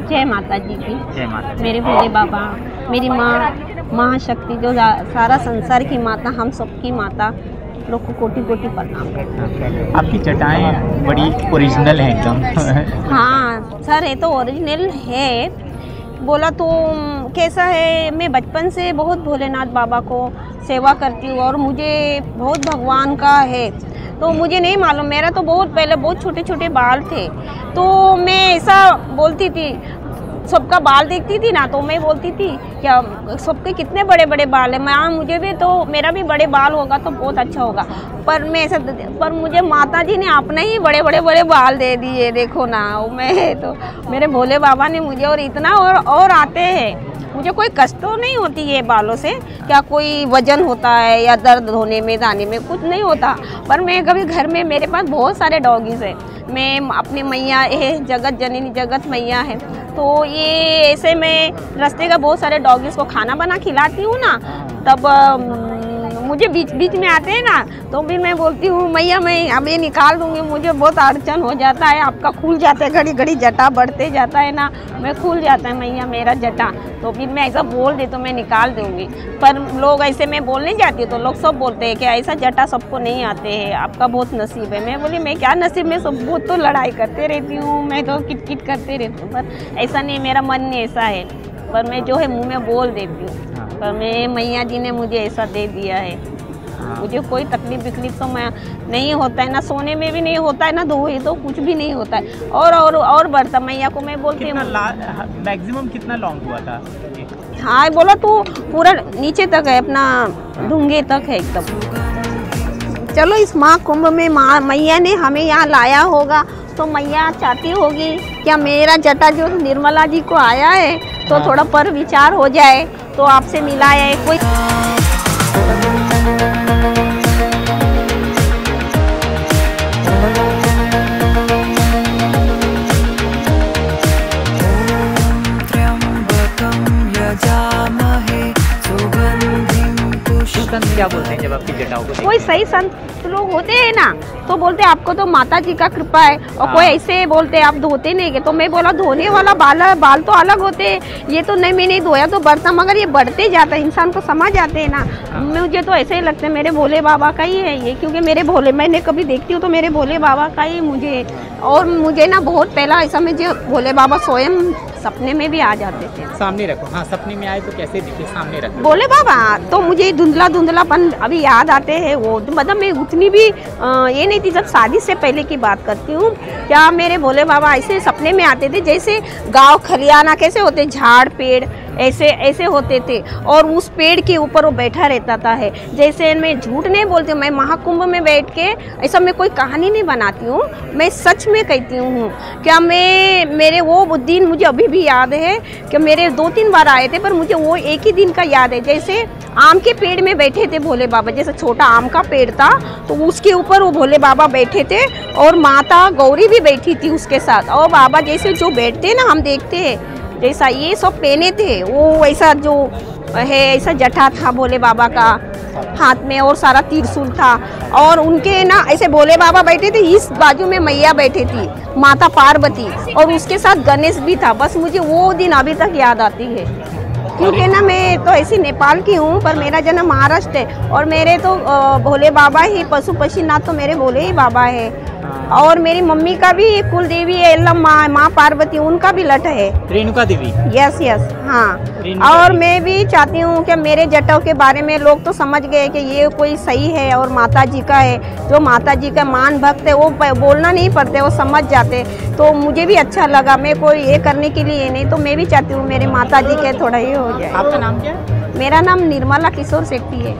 जय माता। मेरे भोले बाबा, मेरी माँ महाशक्ति, जो सारा संसार की माता, हम सबकी माता लोग को कोटि कोटि प्रणाम करते हैं। आपकी जटाएं बड़ी ओरिजिनल हैं एकदम। हाँ सर, ये तो ओरिजिनल है। बोला तो कैसा है, मैं बचपन से बहुत भोलेनाथ बाबा को सेवा करती हूँ और मुझे बहुत भगवान का है, तो मुझे नहीं मालूम। मेरा तो बहुत पहले बहुत छोटे छोटे बाल थे, तो मैं ऐसा बोलती थी, सबका बाल देखती थी ना, तो मैं बोलती थी क्या सबके कितने बड़े बड़े बाल है, माँ मुझे भी तो मेरा भी बड़े बाल होगा तो बहुत अच्छा होगा। पर मैं ऐसा, पर मुझे माता जी ने अपने ही बड़े बड़े बाल दे दिए। देखो ना, मैं तो मेरे भोले बाबा ने मुझे और इतना और आते हैं। मुझे कोई कष्ट तो नहीं होती है बालों से, क्या कोई वजन होता है या दर्द होने में दाने में, कुछ नहीं होता। पर मैं कभी घर में, मेरे पास बहुत सारे डॉगीज़ हैं। मैं अपनी मैया है, जगत जननी जगत मैया है, तो ये ऐसे मैं रास्ते का बहुत सारे डॉगीज़ को खाना बना खिलाती हूँ ना, तब मुझे बीच बीच में आते हैं ना, तो भी मैं बोलती हूँ मैया मैं अब ये निकाल दूँगी, मुझे बहुत अड़चन हो जाता है, आपका खुल जाता है, घड़ी घड़ी जटा बढ़ते जाता है ना, मैं खुल जाता है मैया मेरा जटा, तो फिर मैं ऐसा बोल दे तो मैं निकाल दूँगी। पर लोग ऐसे मैं बोलने जाती हूँ तो लोग सब बोलते हैं कि ऐसा जटा सबको नहीं आते हैं, आपका बहुत नसीब है। मैं बोली मैं क्या नसीब, में सब बहुत तो लड़ाई करते रहती हूँ, मैं तो किट किट करते रहती हूँ, पर ऐसा नहीं, मेरा मन नहीं ऐसा है, पर मैं जो है मुँह में बोल देती हूँ। पर मैं मैया जी ने मुझे ऐसा दे दिया है, मुझे कोई तकलीफ तो मैं नहीं होता है ना, सोने में भी नहीं होता है ना, धोए तो कुछ भी नहीं होता है। और बढ़ता मैया को मैं बोलती हूँ। मैक्सिमम कितना लॉन्ग हुआ था? हाँ बोला तो पूरा नीचे तक है, अपना ढूंढे तक है एकदम। चलो इस महाकुंभ में मैया ने हमें यहाँ लाया होगा, तो मैया चाहती होगी क्या मेरा जटा जो निर्मला जी को आया है तो थोड़ा पर विचार हो जाए, तो आपसे मिलाया है कोई। संत क्या बोलते हैं जब आपकी जटाओं को? कोई सही संत लोग होते हैं ना, तो बोलते हैं आपको तो माता जी का कृपा है, और कोई ऐसे बोलते हैं आप धोते नहीं गए, तो मैं बोला धोने वाला बाल तो अलग होते हैं, ये तो नहीं, मैं नहीं धोया तो बढ़ता, मगर ये बढ़ते जाता है, इंसान को समझ आते हैं ना। मुझे तो ऐसे ही लगता है मेरे भोले बाबा का ही है ये, क्योंकि मेरे भोले, मैंने कभी देखती हूँ तो मेरे भोले बाबा का ही मुझे, और मुझे ना बहुत पहला ऐसा मुझे भोले बाबा स्वयं सपने में भी आ जाते थे। सामने रखो। हाँ, सपने में आए तो कैसे दिखे? सामने रखो भोले बाबा, तो मुझे धुंधलापन अभी याद आते हैं। वो मतलब मैं उतनी भी ये नहीं थी, जब शादी से पहले की बात करती हूँ, क्या मेरे भोले बाबा ऐसे सपने में आते थे जैसे गांव खलियाना कैसे होते, झाड़ पेड़ ऐसे होते थे, और उस पेड़ के ऊपर वो बैठा रहता था है। जैसे मैं झूठ नहीं बोलती हूँ, मैं महाकुंभ में बैठ के ऐसा मैं कोई कहानी नहीं बनाती हूँ, मैं सच में कहती हूँ। क्या मेरे वो दिन मुझे अभी भी याद है कि मेरे 2-3 बार आए थे, पर मुझे वो एक ही दिन का याद है। जैसे आम के पेड़ में बैठे थे भोले बाबा, जैसे छोटा आम का पेड़ था तो उसके ऊपर वो भोले बाबा बैठे थे, और माता गौरी भी बैठी थी उसके साथ, और बाबा जैसे जो बैठते हैं ना, हम देखते हैं जैसा ये सब पहने थे, वो ऐसा जो है ऐसा जटा था भोले बाबा का हाथ में, और सारा त्रिशूल था, और उनके ना ऐसे भोले बाबा बैठे थे, इस बाजू में मैया बैठी थी माता पार्वती, और उसके साथ गणेश भी था। बस मुझे वो दिन अभी तक याद आती है, क्योंकि ना मैं तो ऐसी नेपाल की हूँ, पर मेरा जन्म महाराष्ट्र है, और मेरे तो भोले बाबा ही पशुपतिनाथ तो मेरे भोले ही बाबा है। और मेरी मम्मी का भी कुल देवी है एल्लम्मा माँ पार्वती, उनका भी लट है रेणुका देवी। यस यस हाँ। और मैं भी चाहती हूँ कि मेरे जटाओं के बारे में लोग तो समझ गए कि ये कोई सही है और माता जी का है। जो माता जी का मान भक्त है वो बोलना नहीं पड़ते, वो समझ जाते। तो मुझे भी अच्छा लगा, मैं कोई ये करने के लिए नहीं, तो मैं भी चाहती हूँ मेरे माता जी के थोड़ा ये हो जाए। आपका नाम क्या है? मेरा नाम निर्मला किशोर शेट्टी है।